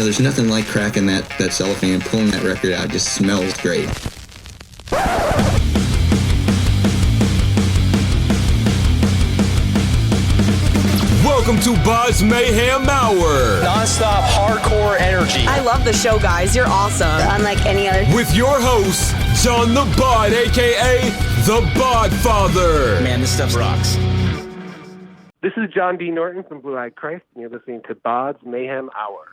there's nothing like cracking that cellophane and pulling that record out. It just smells great. Welcome to BODS Mayhem Hour. Non-stop hardcore energy. I love the show, guys. You're awesome. Unlike any other. With your host, John the Bod, a.k.a. The Bod Father. Man, this stuff rocks. This is John D. Norten from Blue Eyed Christ, and you're listening to BODS Mayhem Hour.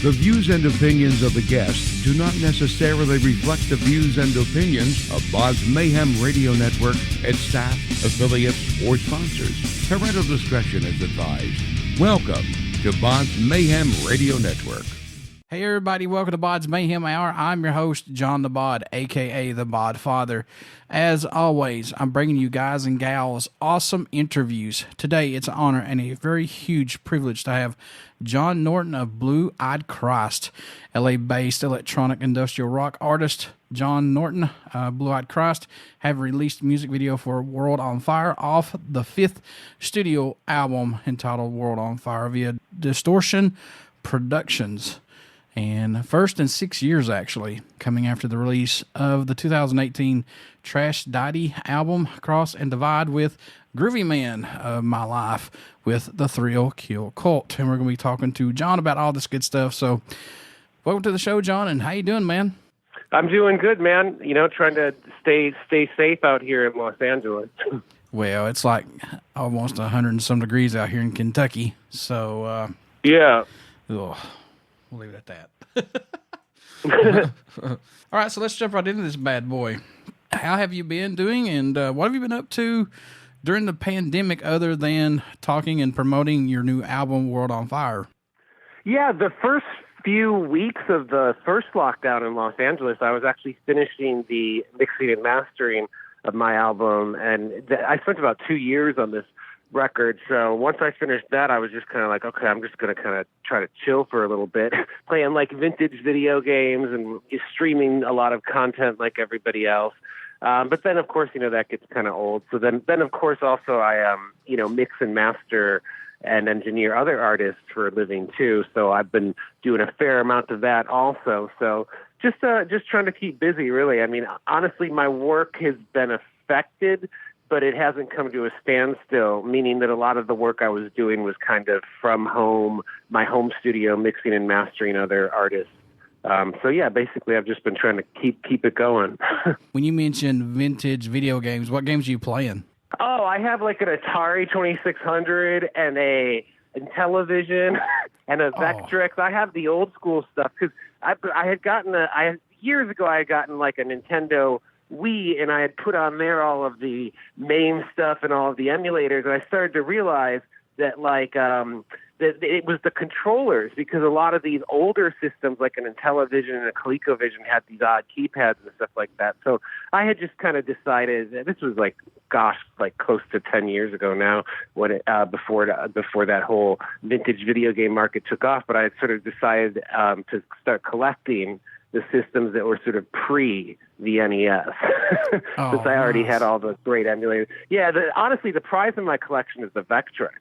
The views and opinions of the guests do not necessarily reflect the views and opinions of BODS Mayhem Radio Network, its staff, affiliates, or sponsors. Parental discretion is advised. Welcome to BODS Mayhem Radio Network. Hey everybody, welcome to BODS Mayhem Hour. I'm your host, John the Bod, a.k.a. The Bod Father. As always, I'm bringing you guys and gals awesome interviews. Today, it's an honor and a very huge privilege to have John Norten of Blue Eyed Christ, LA-based electronic industrial rock artist. John Norten, Blue Eyed Christ, have released a music video for World on Fire off the 5th studio album entitled World on Fire via Distortion Productions. And first in 6 years, actually, coming after the release of the 2018 Trash Deity album, Cross and Divide with Groovie Mann of My Life with the Thrill Kill Kult. And we're going to be talking to John about all this good stuff. So welcome to the show, John, and how you doing, man? I'm doing good, man. Trying to stay safe out here in Los Angeles. Well, it's like almost 100 and some degrees out here in Kentucky. So, yeah. We'll leave it at that. All right, so let's jump right into this bad boy. How have you been doing, and what have you been up to during the pandemic other than talking and promoting your new album, World on Fire? Yeah, the first few weeks of the first lockdown in Los Angeles, I was actually finishing the mixing and mastering of my album, and I spent about 2 years on this record. So once I finished that, I was just kind of like, okay, I'm just going to kind of try to chill for a little bit, playing like vintage video games and streaming a lot of content like everybody else. But then, of course, that gets kind of old. So then of course, also I, mix and master and engineer other artists for a living too. So I've been doing a fair amount of that also. So just trying to keep busy, really. I mean, honestly, my work has been affected, but it hasn't come to a standstill, meaning that a lot of the work I was doing was kind of from home, my home studio, mixing and mastering other artists. So yeah, basically I've just been trying to keep it going. When you mention vintage video games, what games are you playing? Oh, I have like an Atari 2600 and a Intellivision and a Vectrex. I have the old school stuff because years ago I had gotten like a Nintendo Wii, and I had put on there all of the MAME stuff and all of the emulators, and I started to realize that that it was the controllers, because a lot of these older systems like an Intellivision and a ColecoVision had these odd keypads and stuff like that. So I had just kind of decided, this was like close to 10 years ago now, when before that whole vintage video game market took off, but I had sort of decided to start collecting the systems that were sort of pre the NES, since I already had all the great emulators. Yeah, honestly, the prize in my collection is the Vectrex.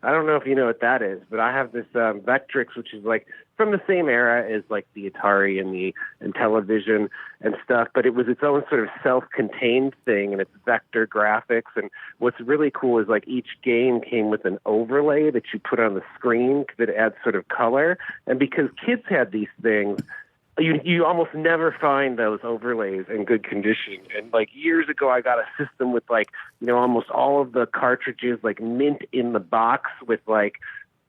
I don't know if you know what that is, but I have this Vectrex, which is like from the same era as like the Atari and the Intellivision and stuff, but it was its own sort of self-contained thing, and it's vector graphics. And what's really cool is like each game came with an overlay that you put on the screen that adds sort of color. And because kids had these things, you almost never find those overlays in good condition. And like years ago, I got a system with like, almost all of the cartridges like mint in the box with like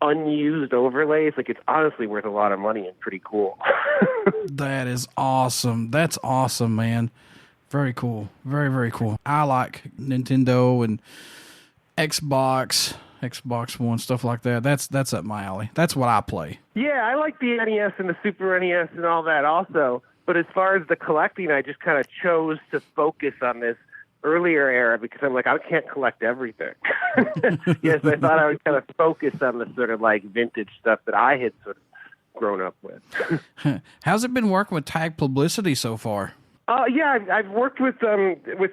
unused overlays. Like, it's honestly worth a lot of money and pretty cool. That is awesome. That's awesome, man. Very cool. Very, very cool. I like Nintendo and Xbox One, stuff like that. That's up my alley. That's what I play. Yeah, I like the NES and the Super NES and all that also. But as far as the collecting, I just kind of chose to focus on this earlier era because I'm like, I can't collect everything. Yes, I thought I would kind of focus on the sort of like vintage stuff that I had sort of grown up with. How's it been working with Tag Publicity so far? Yeah, I've worked with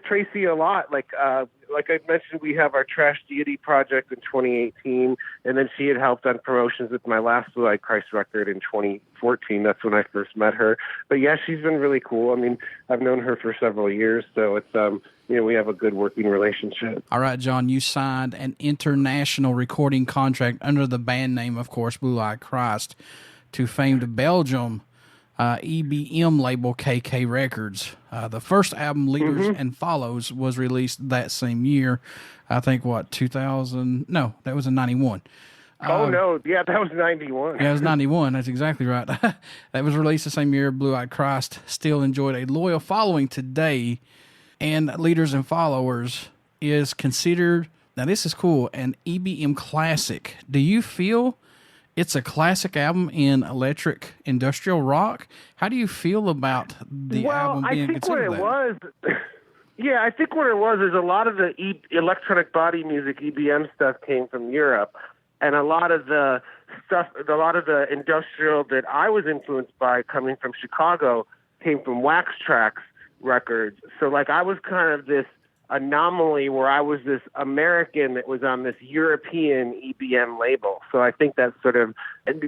Tracy a lot. Like like I mentioned, we have our Trash Deity project in 2018, and then she had helped on promotions with my last Blue Eyed Christ record in 2014. That's when I first met her. But yeah, she's been really cool. I mean, I've known her for several years, so it's we have a good working relationship. All right, John, you signed an international recording contract under the band name, of course, Blue Eyed Christ, to famed Belgium EBM label KK Records. The first album, Leaders and Follows, was released that same year. I think, 2000? No, that was in 91. No, yeah, that was 91. Yeah, it was 91. That's exactly right. That was released the same year. Blue Eyed Christ still enjoyed a loyal following today, and Leaders and Followers is considered, now this is cool, an EBM classic. Do you feel it's a classic album in electric industrial rock? How do you feel about the album being considered that? Yeah, I think what it was is a lot of the electronic body music, EBM stuff, came from Europe, and a lot of the industrial that I was influenced by, coming from Chicago, came from Wax Trax records. So like I was kind of this anomaly where I was this American that was on this European EBM label. So I think that sort of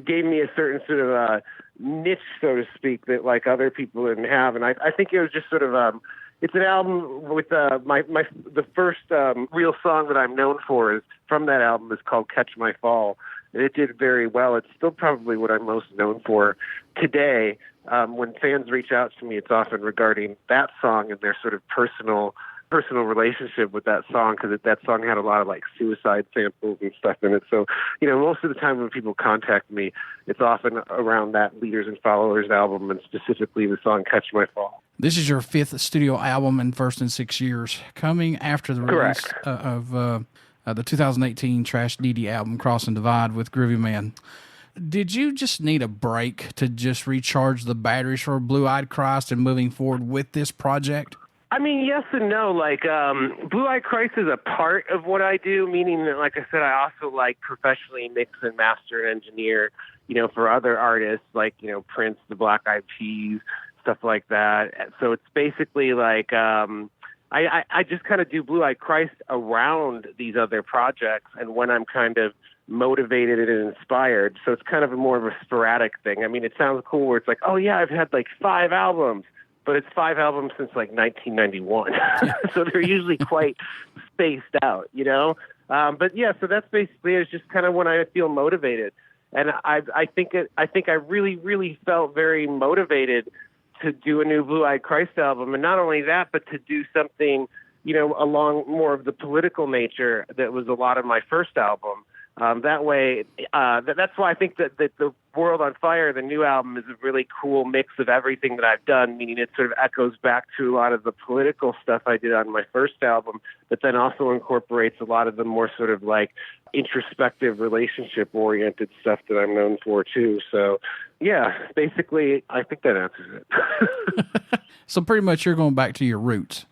gave me a certain sort of niche, so to speak, that like other people didn't have. And I think it was just sort of it's an album with the first real song that I'm known for is from that album is called Catch My Fall. And it did very well. It's still probably what I'm most known for today. When fans reach out to me, it's often regarding that song and their sort of personal relationship with that song, because that song had a lot of like suicide samples and stuff in it. So, most of the time when people contact me, it's often around that Leaders and Followers album, and specifically the song Catch My Fall. This is your fifth studio album and first in 6 years, coming after the release of the 2018 Trash Deity album, Cross and Divide with Groovie Mann. Did you just need a break to just recharge the batteries for Blue Eyed Christ and moving forward with this project? I mean, yes and no. Like, Blue Eyed Christ is a part of what I do, meaning that, like I said, I also like professionally mix and master and engineer, for other artists like, Prince, the Black Eyed Peas, stuff like that. So it's basically like I just kind of do Blue Eyed Christ around these other projects and when I'm kind of motivated and inspired. So it's kind of more of a sporadic thing. I mean, it sounds cool where it's like, oh yeah, I've had like 5 albums. But it's 5 albums since like 1991, so they're usually quite spaced out, But yeah, so that's basically it's just kind of when I feel motivated, and I think I really, really felt very motivated to do a new Blue Eyed Christ album, and not only that, but to do something, along more of the political nature that was a lot of my first album. That way, that's why I think that the World on Fire, the new album, is a really cool mix of everything that I've done, meaning it sort of echoes back to a lot of the political stuff I did on my first album, but then also incorporates a lot of the more sort of like introspective, relationship-oriented stuff that I'm known for too. So, yeah, basically, I think that answers it. So pretty much you're going back to your roots.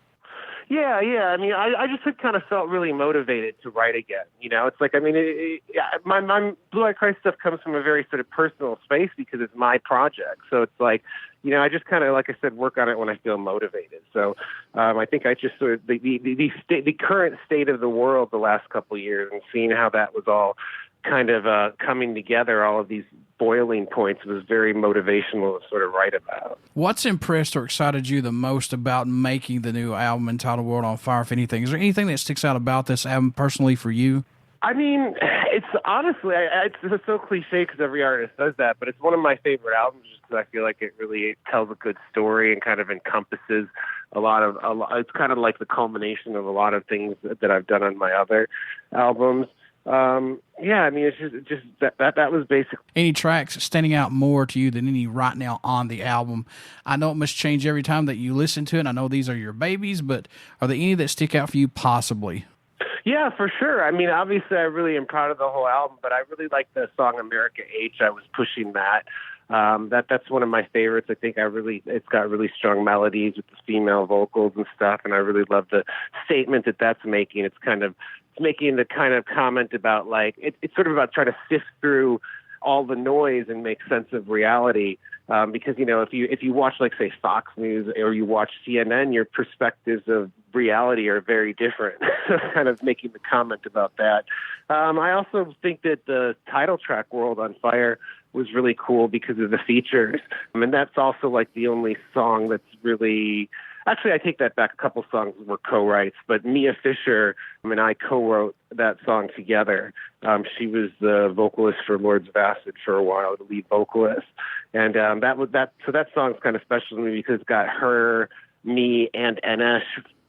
Yeah. I mean, I just had kind of felt really motivated to write again. It's like, I mean, my Blue Eyed Christ stuff comes from a very sort of personal space because it's my project. So it's like, I just kind of, like I said, work on it when I feel motivated. So I think I just sort of the current state of the world the last couple of years and seeing how that was all kind of coming together, all of these boiling points, was very motivational to sort of write about. What's impressed or excited you the most about making the new album entitled World on Fire, if anything? Is there anything that sticks out about this album personally for you? I mean, it's honestly, it's so cliche because every artist does that, but it's one of my favorite albums just because I feel like it really tells a good story and kind of encompasses a lot. It's kind of like the culmination of a lot of things that I've done on my other albums. Yeah, I mean, it's just that was basically. Any tracks standing out more to you than any right now on the album? I know it must change every time that you listen to it. I know these are your babies, but are there any that stick out for you possibly? Yeah, for sure. I mean, obviously, I really am proud of the whole album, but I really like the song America H. I was pushing that. That's one of my favorites. I think it's got really strong melodies with the female vocals and stuff, and I really love the statement that's making. It's making the kind of comment about like it's sort of about trying to sift through all the noise and make sense of reality. because if you watch like say Fox News or you watch CNN, your perspectives of reality are very different. Kind of making the comment about that. I also think that the title track "World on Fire" was really cool because of the features, and that's also like the only song that's really. Actually, I take that back. A couple songs were co-writes, but Mia Fisher and I co-wrote that song together. She was the vocalist for Lords of Acid for a while, the lead vocalist, and So that song's kind of special to me because it's got her, me, and Enesh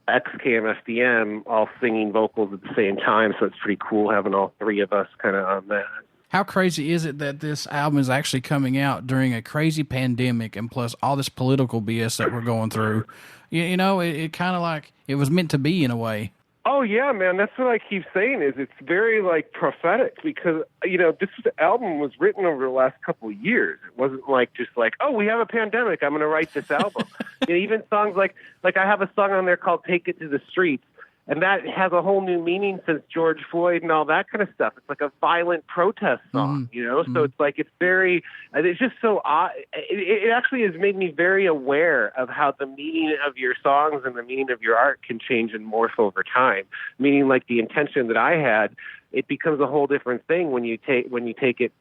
XKMFDM all singing vocals at the same time. So it's pretty cool having all three of us kind of on that. How crazy is it that this album is actually coming out during a crazy pandemic and plus all this political BS that we're going through? It kind of like it was meant to be in a way. Oh, yeah, man. That's what I keep saying is it's very, like, prophetic because, this album was written over the last couple of years. It wasn't like just like, oh, we have a pandemic, I'm going to write this album. Even songs like I have a song on there called Take It to the Streets. And that has a whole new meaning since George Floyd and all that kind of stuff. It's like a violent protest song, So it's like it's just so odd. It actually has made me very aware of how the meaning of your songs and the meaning of your art can change and morph over time. Meaning, like the intention that I had, it becomes a whole different thing when you take it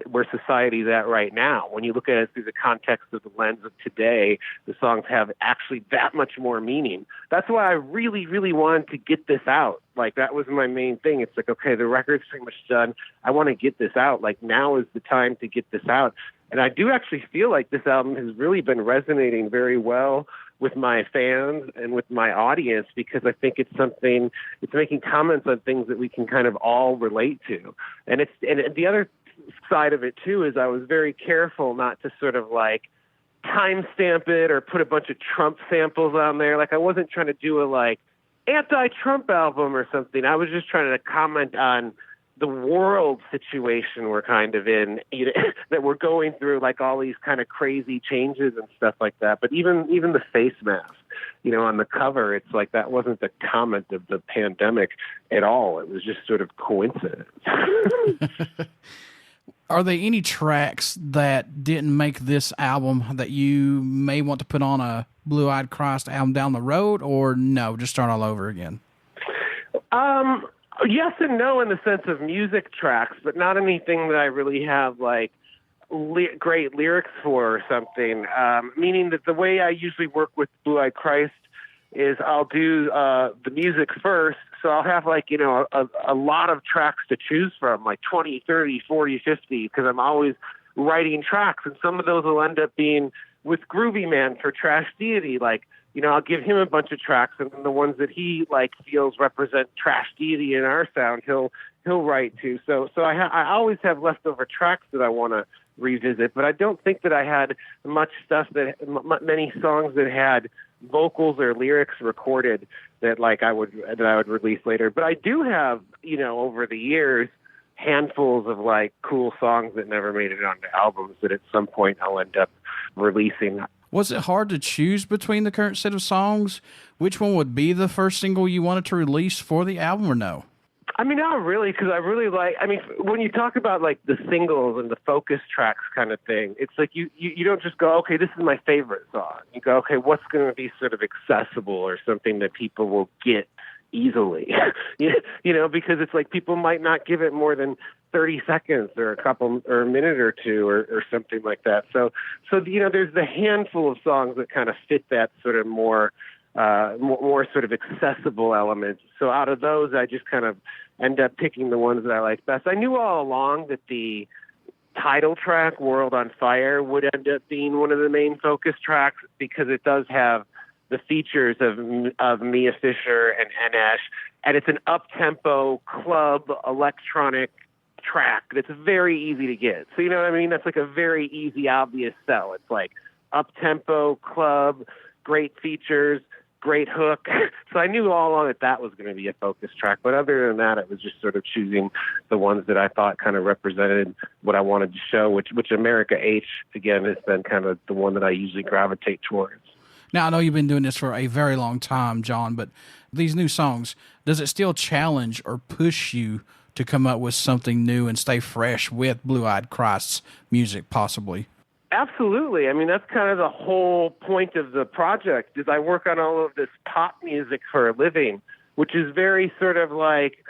where society's at right now. When you look at it through the context of the lens of today, the songs have actually that much more meaning. That's why I really, really wanted to get this out. Like, that was my main thing. It's like, okay, the record's pretty much done. I want to get this out. Like, now is the time to get this out. And I do actually feel like this album has really been resonating very well with my fans and with my audience because I think it's making comments on things that we can kind of all relate to. And the other side of it too is I was very careful not to sort of like timestamp it or put a bunch of Trump samples on there. Like, I wasn't trying to do a like anti-Trump album or something. I was just trying to comment on the world situation we're kind of in, that we're going through, like all these kind of crazy changes and stuff like that. But even the face mask, on the cover, it's like that wasn't the comment of the pandemic at all. It was just sort of coincidence. Are there any tracks that didn't make this album that you may want to put on a Blue Eyed Christ album down the road, or no, just start all over again? Yes and no in the sense of music tracks, but not anything that I really have like great lyrics for or something. Meaning that the way I usually work with Blue Eyed Christ is I'll do the music first. So I'll have like, a lot of tracks to choose from, like 20, 30, 40, 50, because I'm always writing tracks. And some of those will end up being with Groovie Mann for Trash Deity, like, I'll give him a bunch of tracks, and then the ones that he like feels represent Trash Deity in our sound, he'll write to. So I always have leftover tracks that I want to revisit, but I don't think that I had much stuff many songs that had vocals or lyrics recorded that I would release later. But I do have, over the years, handfuls of like cool songs that never made it onto albums that at some point I'll end up releasing. Was it hard to choose between the current set of songs? Which one would be the first single you wanted to release for the album, or no? I mean, not really, because I really when you talk about like the singles and the focus tracks kind of thing, it's like you don't just go, okay, this is my favorite song. You go, okay, what's going to be sort of accessible or something that people will get easily, because it's like people might not give it more than 30 seconds or a minute or two or something like that. So there's the handful of songs that kind of fit that sort of more sort of accessible element. So out of those, I just kind of end up picking the ones that I like best. I knew all along that the title track, World on Fire, would end up being one of the main focus tracks because it does have the features of Mia Fisher and Enesh, and it's an up-tempo club electronic track that's very easy to get. So, you know what I mean? That's like a very easy, obvious sell. It's like up-tempo, club, great features, great hook. So I knew all along that was going to be a focus track. But other than that, it was just sort of choosing the ones that I thought kind of represented what I wanted to show, which America H, again, has been kind of the one that I usually gravitate towards. Now, I know you've been doing this for a very long time, John, but these new songs, does it still challenge or push you to come up with something new and stay fresh with Blue Eyed Christ's music, possibly? Absolutely. I mean, that's kind of the whole point of the project is I work on all of this pop music for a living, which is very sort of like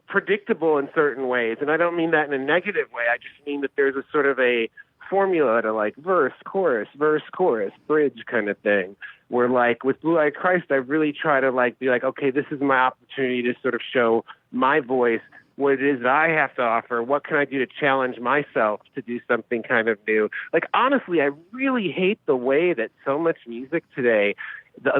predictable in certain ways. And I don't mean that in a negative way. I just mean that there's a sort of a formula to like verse, chorus, bridge kind of thing. Where like with Blue Eyed Christ, I really try to like be like, okay, this is my opportunity to sort of show my voice, what it is that I have to offer. What can I do to challenge myself to do something kind of new? Like, honestly, I really hate the way that so much music today,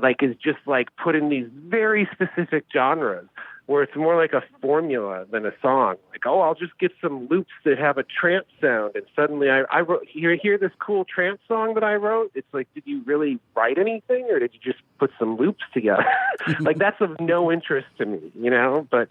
like, is just like put in these very specific genres where it's more like a formula than a song. Like, oh, I'll just get some loops that have a trance sound, and suddenly I wrote, you hear this cool trance song that I wrote? It's like, did you really write anything, or did you just put some loops together? Like, that's of no interest to me, you know? But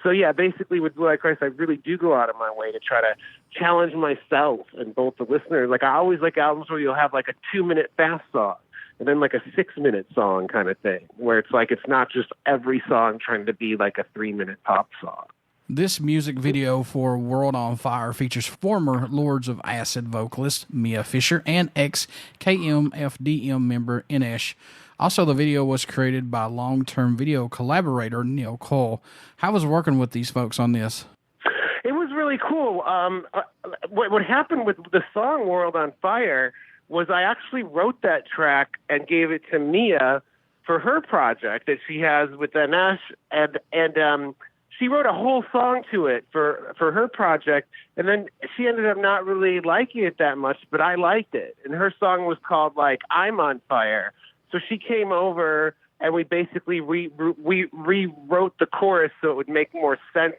so, yeah, basically with Blue Eyed Christ, I really do go out of my way to try to challenge myself and both the listeners. Like, I always like albums where you'll have like a 2-minute fast song, and then like a 6-minute song kind of thing, where it's like it's not just every song trying to be like a 3-minute pop song. This music video for World on Fire features former Lords of Acid vocalist Mia Fisher and ex-KMFDM member Inesh. Also, the video was created by long-term video collaborator Neil Cole. How was working with these folks on this? It was really cool. What happened with the song World on Fire was I actually wrote that track and gave it to Mia for her project that she has with Inesh, and she wrote a whole song to it for her project, and then she ended up not really liking it that much, but I liked it. And her song was called, like, I'm on Fire. So she came over, and we basically rewrote the chorus so it would make more sense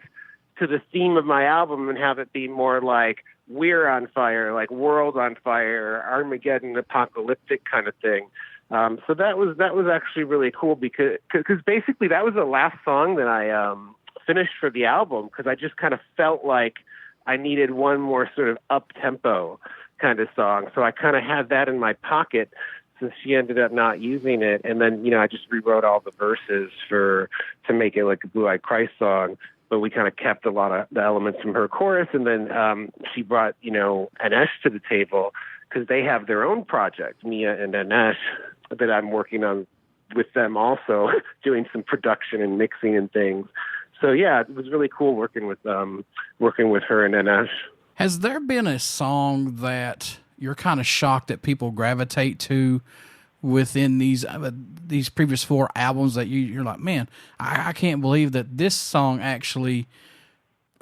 to the theme of my album and have it be more like we're on fire, like world on fire, Armageddon, apocalyptic kind of thing. So that was actually really cool because basically that was the last song that I finished for the album, because I just kind of felt like I needed one more sort of up-tempo kind of song. So I kind of had that in my pocket since she ended up not using it. And then, you know, I just rewrote all the verses to make it like a Blue Eyed Christ song. But we kind of kept a lot of the elements from her chorus. And then she brought, you know, Inesh to the table because they have their own project, Mia and Inesh, that I'm working on with them also, doing some production and mixing and things. So, yeah, it was really cool working with her and Inesh. Has there been a song that you're kind of shocked that people gravitate to within these previous 4 albums that you're like, man, I can't believe that this song actually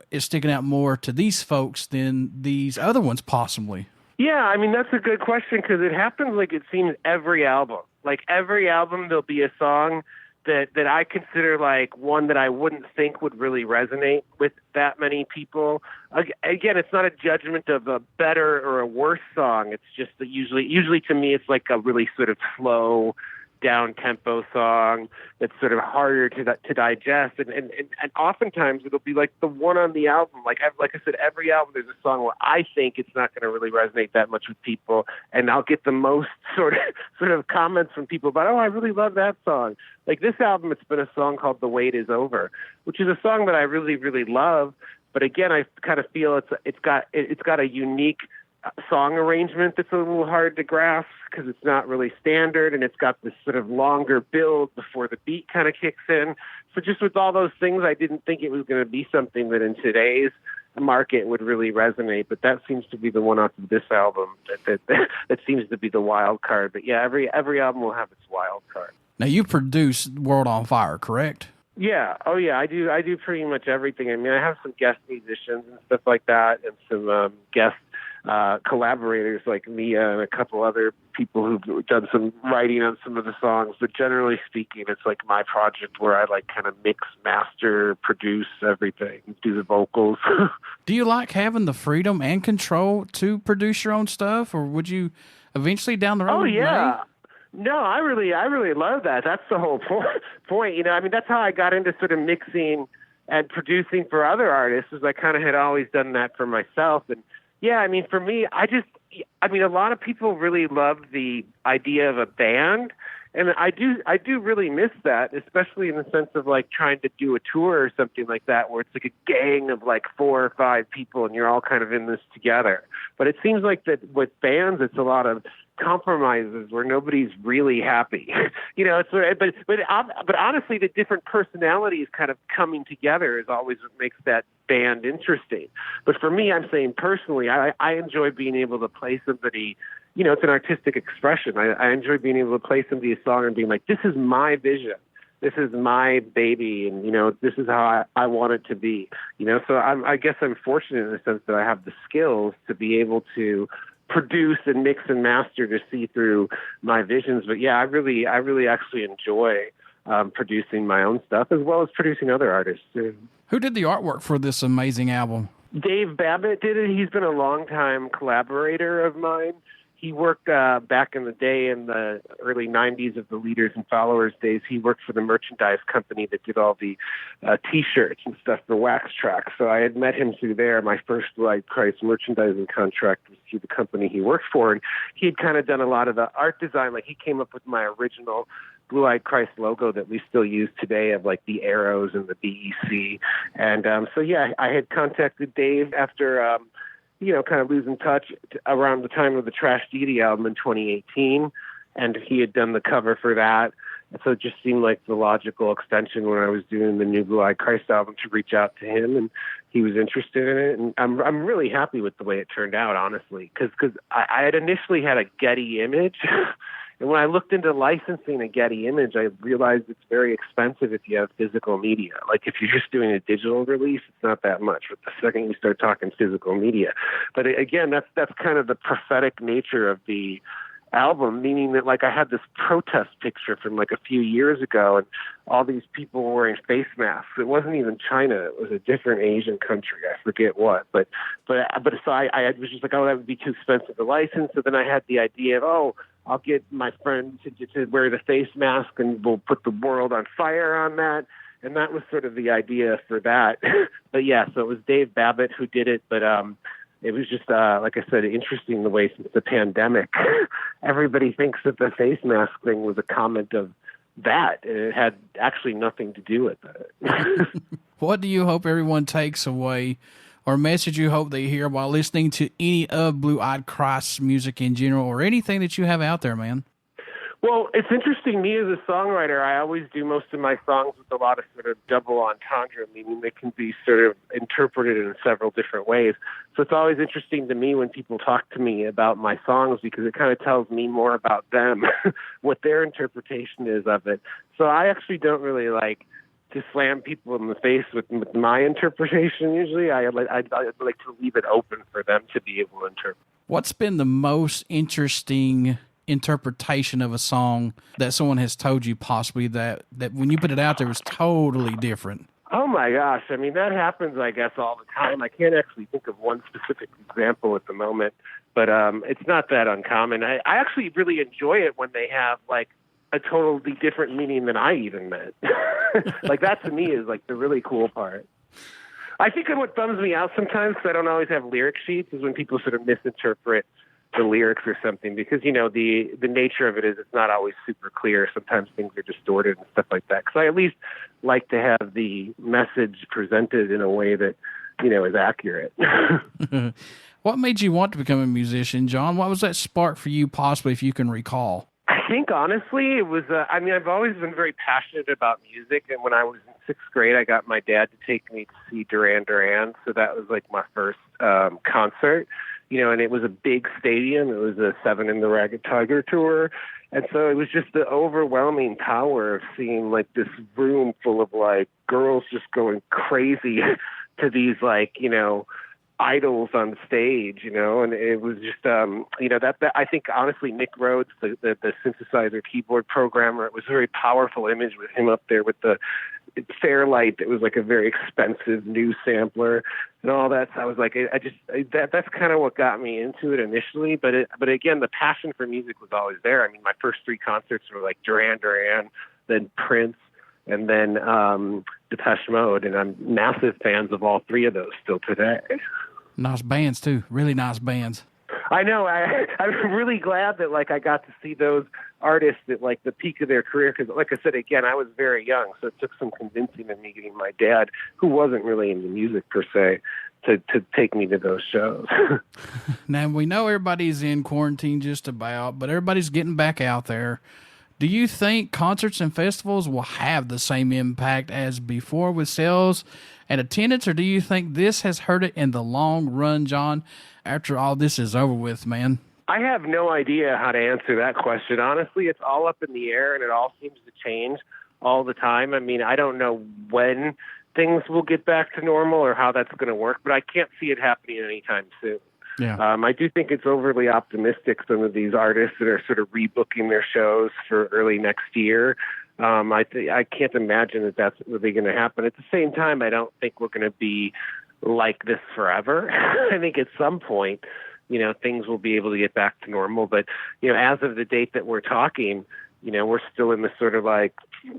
is sticking out more to these folks than these other ones possibly? Yeah, I mean, that's a good question because it happens like it seems every album. Like every album there'll be a song that I consider like one that I wouldn't think would really resonate with that many people. Again, it's not a judgment of a better or a worse song. It's just that usually to me, it's like a really sort of slow, down-tempo song that's sort of harder to digest. And oftentimes it'll be like the one on the album. Like I said, every album there's a song where I think it's not going to really resonate that much with people, and I'll get the most sort of comments from people about, oh, I really love that song. Like this album, it's been a song called The Wait Is Over, which is a song that I really, really love. But again, I kind of feel it's got a unique song arrangement that's a little hard to grasp because it's not really standard, and it's got this sort of longer build before the beat kind of kicks in. So just with all those things, I didn't think it was going to be something that in today's market would really resonate, but that seems to be the one off of this album that seems to be the wild card. But yeah, every album will have its wild card. Now you produce World on Fire, correct? Yeah. Oh yeah, I do pretty much everything. I mean, I have some guest musicians and stuff like that, and some guest collaborators like Mia and a couple other people who've done some writing on some of the songs. But generally speaking, it's like my project where I like kind of mix, master, produce everything, do the vocals. Do you like having the freedom and control to produce your own stuff, or would you eventually down the road? Oh yeah. No, I really love that. That's the whole point. You know, I mean, that's how I got into sort of mixing and producing for other artists, is I kind of had always done that for myself. And yeah, I mean, for me, a lot of people really love the idea of a band, And I do really miss that, especially in the sense of like trying to do a tour or something like that, where it's like a gang of like 4 or 5 people and you're all kind of in this together. But it seems like that with bands, it's a lot of compromises where nobody's really happy. It's but honestly, the different personalities kind of coming together is always what makes that band interesting. But for me, I'm saying personally, I enjoy being able to play somebody. It's an artistic expression. I enjoy being able to play somebody a song and being like, this is my vision. This is my baby. And, this is how I want it to be. So I guess I'm fortunate in the sense that I have the skills to be able to produce and mix and master to see through my visions. But yeah, I really actually enjoy producing my own stuff as well as producing other artists too. Who did the artwork for this amazing album? Dave Babbitt did it. He's been a longtime collaborator of mine. He worked back in the day in the early 90s of the Leaders and Followers days. He worked for the merchandise company that did all the T-shirts and stuff for Wax Trax. So I had met him through there. My first Blue-Eyed Christ merchandising contract was through the company he worked for. And he had kind of done a lot of the art design. Like he came up with my original Blue-Eyed Christ logo that we still use today of like the arrows and the BEC. And so, yeah, I had contacted Dave after kind of losing touch around the time of the Trash Deity album in 2018. And he had done the cover for that. And so it just seemed like the logical extension when I was doing the new Blue-Eyed Christ album to reach out to him. And he was interested in it. And I'm really happy with the way it turned out, honestly, because I had initially had a Getty image. And when I looked into licensing a Getty image, I realized it's very expensive if you have physical media. Like if you're just doing a digital release, it's not that much. But the second you start talking physical media, but again, that's kind of the prophetic nature of the album, meaning that like I had this protest picture from like a few years ago, and all these people were wearing face masks. It wasn't even China; it was a different Asian country. I forget what, but so I was just like, oh, that would be too expensive to license. So then I had the idea of, oh, I'll get my friend to wear the face mask, and we'll put the world on fire on that. And that was sort of the idea for that. But yeah, so it was Dave Babbitt who did it, but it was just, like I said, interesting the way since the pandemic, everybody thinks that the face mask thing was a comment of that, and it had actually nothing to do with it. What do you hope everyone takes away, or message you hope they hear while listening to any of Blue-Eyed Christ's music in general, or anything that you have out there, man? Well, it's interesting. Me as a songwriter, I always do most of my songs with a lot of sort of double entendre, meaning they can be sort of interpreted in several different ways. So it's always interesting to me when people talk to me about my songs, because it kind of tells me more about them, what their interpretation is of it. So I actually don't really like to slam people in the face with my interpretation. Usually I like to leave it open for them to be able to interpret. What's been the most interesting interpretation of a song that someone has told you possibly that when you put it out there was totally different? Oh my gosh. I mean, that happens, I guess, all the time. I can't actually think of one specific example at the moment, but it's not that uncommon. I actually really enjoy it when they have like a totally different meaning than I even meant. Like that to me is like the really cool part. I think what bums me out sometimes, because I don't always have lyric sheets, is when people sort of misinterpret the lyrics or something, because the nature of it is it's not always super clear. Sometimes things are distorted and stuff like that. Because I at least like to have the message presented in a way that is accurate. What made you want to become a musician, John? What was that spark for you, possibly, if you can recall? I think honestly it was. I've always been very passionate about music, and when I was in 6th grade, I got my dad to take me to see Duran Duran. So that was like my first concert. And it was a big stadium. It was a 7 in the Ragged Tiger tour. And so it was just the overwhelming power of seeing like this room full of like girls just going crazy to these like, idols on stage, and it was just, that I think honestly, Nick Rhodes, the synthesizer keyboard programmer, it was a very powerful image with him up there with the Fairlight that was like a very expensive new sampler and all that. So I was like, that's kind of what got me into it initially. But again, the passion for music was always there. I mean, my first 3 concerts were like Duran Duran, then Prince, and then Depeche Mode, and I'm massive fans of all 3 of those still today. Nice bands too, really nice bands. I know. I'm really glad that like I got to see those artists at like the peak of their career, because like I said, again, I was very young, so it took some convincing of me getting my dad, who wasn't really into music per se, to take me to those shows. Now, we know everybody's in quarantine just about, but everybody's getting back out there. Do you think concerts and festivals will have the same impact as before with sales and attendance, or do you think this has hurt it in the long run, John, after all this is over with, man? I have no idea how to answer that question. Honestly, it's all up in the air, and it all seems to change all the time. I mean, I don't know when things will get back to normal or how that's going to work, but I can't see it happening anytime soon. Yeah. I do think it's overly optimistic, some of these artists that are sort of rebooking their shows for early next year. I can't imagine that that's really going to happen. At the same time, I don't think we're going to be like this forever. I think at some point, things will be able to get back to normal. But, as of the date that we're talking, we're still in the sort of like,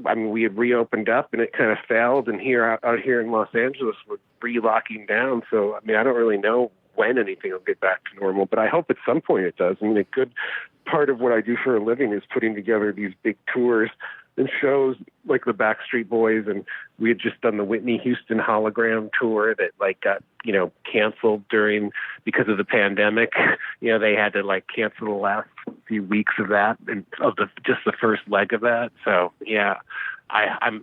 I mean, we had reopened up and it kind of failed. And out here in Los Angeles, we're re-locking down. So, I mean, I don't really know when anything will get back to normal, but I hope at some point it does. I mean, a good part of what I do for a living is putting together these big tours and shows like the Backstreet Boys, and we had just done the Whitney Houston hologram tour that like got, canceled because of the pandemic. They had to like cancel the last few weeks of that and just the first leg of that. So yeah, I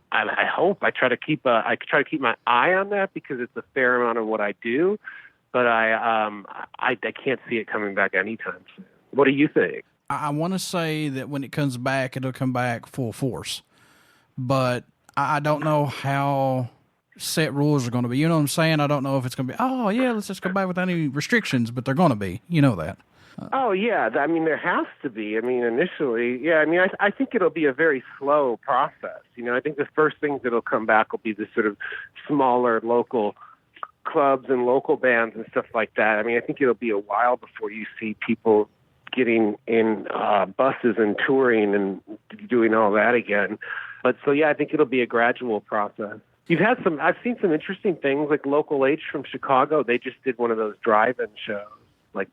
hope I try to keep my eye on that, because it's a fair amount of what I do. But I can't see it coming back anytime soon. What do you think? I want to say that when it comes back, it'll come back full force. But I don't know how set rules are going to be. You know what I'm saying? I don't know if it's going to be, oh, yeah, let's just go back without any restrictions, but they're going to be. You know that. Oh, yeah. I mean, there has to be. I mean, initially, yeah. I mean, I think it'll be a very slow process. I think the first things that'll come back will be the sort of smaller local clubs and local bands and stuff like that. I mean, I think it'll be a while before you see people getting in buses and touring and doing all that again. But so, yeah, I think it'll be a gradual process. I've seen some interesting things, like Local H from Chicago. They just did one of those drive-in shows, like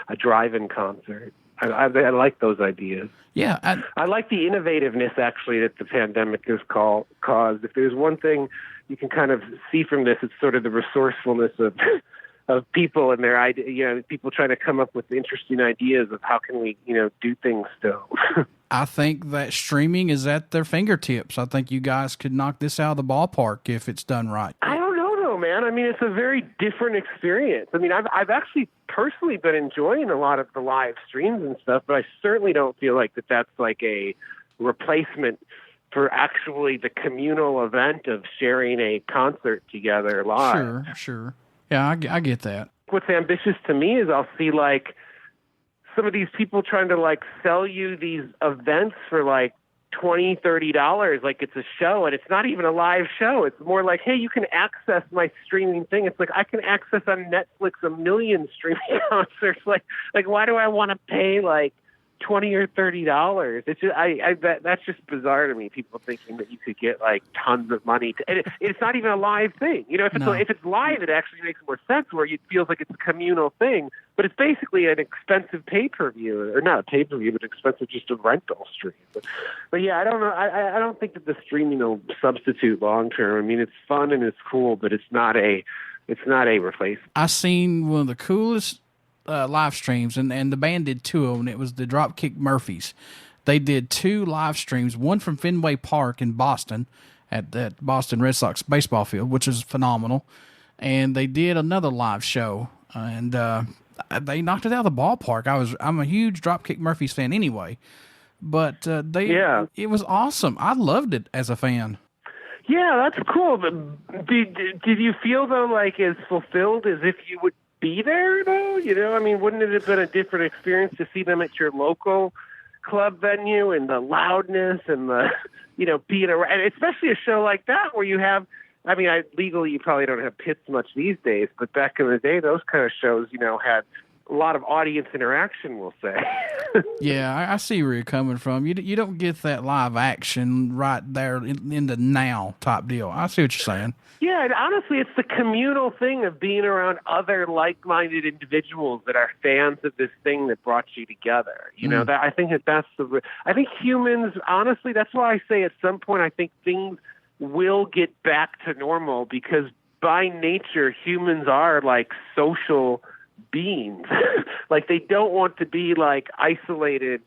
a drive-in concert. I like those ideas. Yeah. I like the innovativeness, actually, that the pandemic has caused. If there's one thing you can kind of see from this, it's sort of the resourcefulness of people and their idea, people trying to come up with interesting ideas of how can we, do things still. I think that streaming is at their fingertips. I think you guys could knock this out of the ballpark if it's done right. I don't know, though, man. I mean, it's a very different experience. I mean, I've actually personally been enjoying a lot of the live streams and stuff, but I certainly don't feel like that's like a replacement for actually the communal event of sharing a concert together live. Sure. Yeah, I get that. What's ambitious to me is I'll see like some of these people trying to like sell you these events for like $20, $30, like it's a show, and it's not even a live show. It's more like, hey, you can access my streaming thing. It's like I can access on Netflix 1 million streaming concerts. Like why do I want to pay like $20 or $30? It's just that's just bizarre to me. People thinking that you could get like tons of money and it's not even a live thing. If it's live, it actually makes more sense, where it feels like it's a communal thing. But it's basically an expensive pay-per-view, or not a pay-per-view, but expensive just a rental stream. But yeah, I don't know. I don't think that the streaming will substitute long term. I mean, it's fun and it's cool, but it's not a replacement. I seen one of the coolest live streams, and the band did 2 of them. It was the Dropkick Murphys. They did 2 live streams, one from Fenway Park in Boston at that Boston Red Sox baseball field, which is phenomenal. And they did another live show, and they knocked it out of the ballpark. I'm a huge Dropkick Murphys fan anyway, but it was awesome. I loved it as a fan. Yeah, that's cool. But did you feel, though, like as fulfilled as if you would be there, though? I mean, wouldn't it have been a different experience to see them at your local club venue, and the loudness and the, being around, and especially a show like that where you have, I mean, legally you probably don't have pits much these days, but back in the day, those kind of shows, had a lot of audience interaction, we'll say. Yeah, I see where you're coming from. You don't get that live action right there in the now type deal. I see what you're saying. Yeah, and honestly, it's the communal thing of being around other like-minded individuals that are fans of this thing that brought you together. You know, I think I think humans, honestly, that's why I say at some point I think things will get back to normal, because by nature, humans are like social beings. Like, they don't want to be like isolated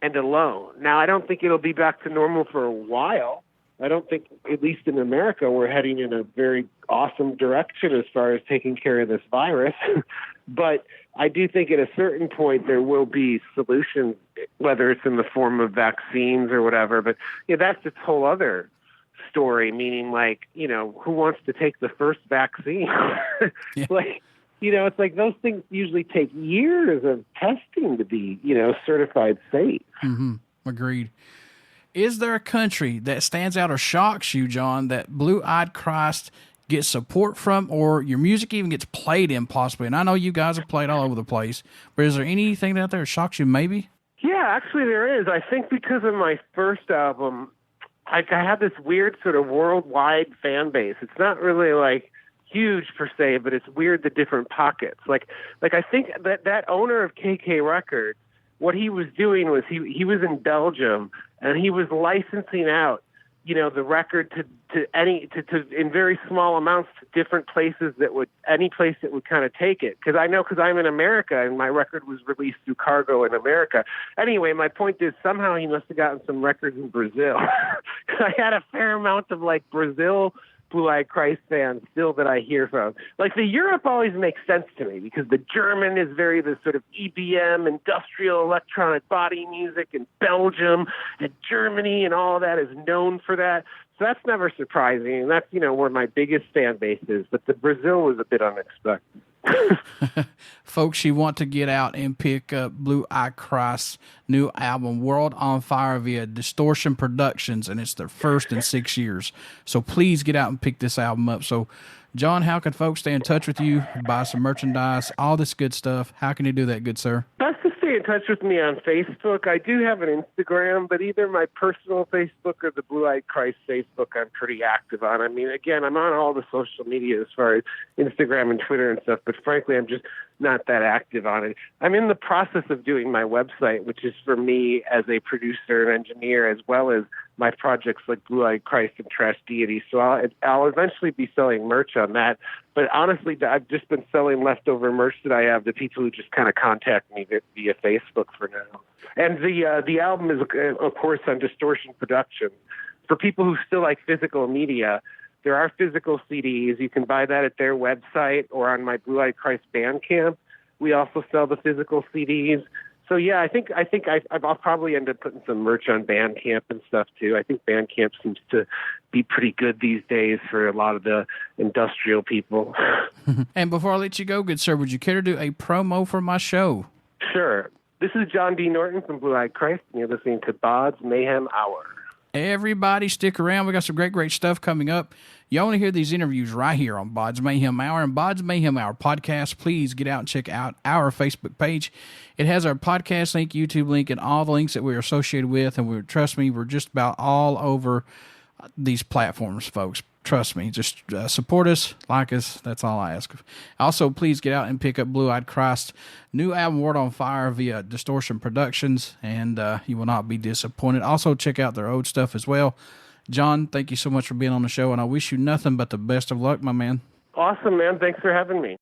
and alone. Now, I don't think it'll be back to normal for a while. I don't think, at least in America, we're heading in a very awesome direction as far as taking care of this virus. But I do think at a certain point there will be solutions, whether it's in the form of vaccines or whatever. But yeah, that's its whole other story, meaning, like, you know, who wants to take the first vaccine? Yeah. Like, you know, it's like those things usually take years of testing to be, you know, certified safe. Mm-hmm. Agreed. Is there a country that stands out or shocks you, John, that Blue Eyed Christ gets support from, or your music even gets played in possibly? And I know you guys have played all over the place, but is there anything out there that shocks you maybe? Yeah, actually there is. I think because of my first album, I had this weird sort of worldwide fan base. It's not really like huge per se, but it's weird, the different pockets. Like I think that owner of KK Records, what he was doing was he was in Belgium, and he was licensing out, you know, the record to in very small amounts to different places any place that would kind of take it. Because I'm in America, and my record was released through Cargo in America. Anyway, my point is, somehow he must have gotten some records in Brazil. I had a fair amount of like Brazil Blue Eyed Christ fans still that I hear from. Like, the Europe always makes sense to me, because the German is very the sort of EBM, industrial electronic body music, and Belgium and Germany and all of that is known for that. So that's never surprising. And that's, you know, where my biggest fan base is. But the Brazil was a bit unexpected. Folks, you want to get out and pick up Blue Eyed Christ's new album, World on Fire, via Distortion Productions, and it's their first in 6 years. So please get out and pick this album up. So, John, how can folks stay in touch with you, buy some merchandise, all this good stuff? How can you do that, good sir? Best to stay in touch with me on Facebook. I do have an Instagram, but either my personal Facebook or the Blue Eyed Christ Facebook I'm pretty active on. I mean, again, I'm on all the social media as far as Instagram and Twitter and stuff, but frankly, I'm just not that active on it. I'm in the process of doing my website, which is for me as a producer and engineer, as well as my projects like Blue Eyed Christ and Trash Deity. So I'll eventually be selling merch on that. But honestly, I've just been selling leftover merch that I have to people who just kind of contact me via Facebook for now. And the album is, of course, on Distortion Productions. For people who still like physical media, there are physical CDs. You can buy that at their website or on my Blue Eyed Christ Bandcamp. We also sell the physical CDs. So yeah, I think I'll probably end up putting some merch on Bandcamp and stuff too. I think Bandcamp seems to be pretty good these days for a lot of the industrial people. And before I let you go, good sir, would you care to do a promo for my show? Sure. This is John D. Norten from Blue Eyed Christ, and you're listening to BODS Mayhem Hour. Everybody stick around. We got some great stuff coming up. You want to hear these interviews right here on BODS Mayhem Hour and BODS Mayhem Hour podcast. Please get out and check out our Facebook page. It has our podcast link, YouTube link, and all the links that we're associated with. And trust me, we're just about all over these platforms, folks. Trust me. Just support us, like us. That's all I ask. Also, please get out and pick up Blue Eyed Christ's new album, World on Fire, via Distortion Productions, and you will not be disappointed. Also, check out their old stuff as well. John, thank you so much for being on the show, and I wish you nothing but the best of luck, my man. Awesome, man. Thanks for having me.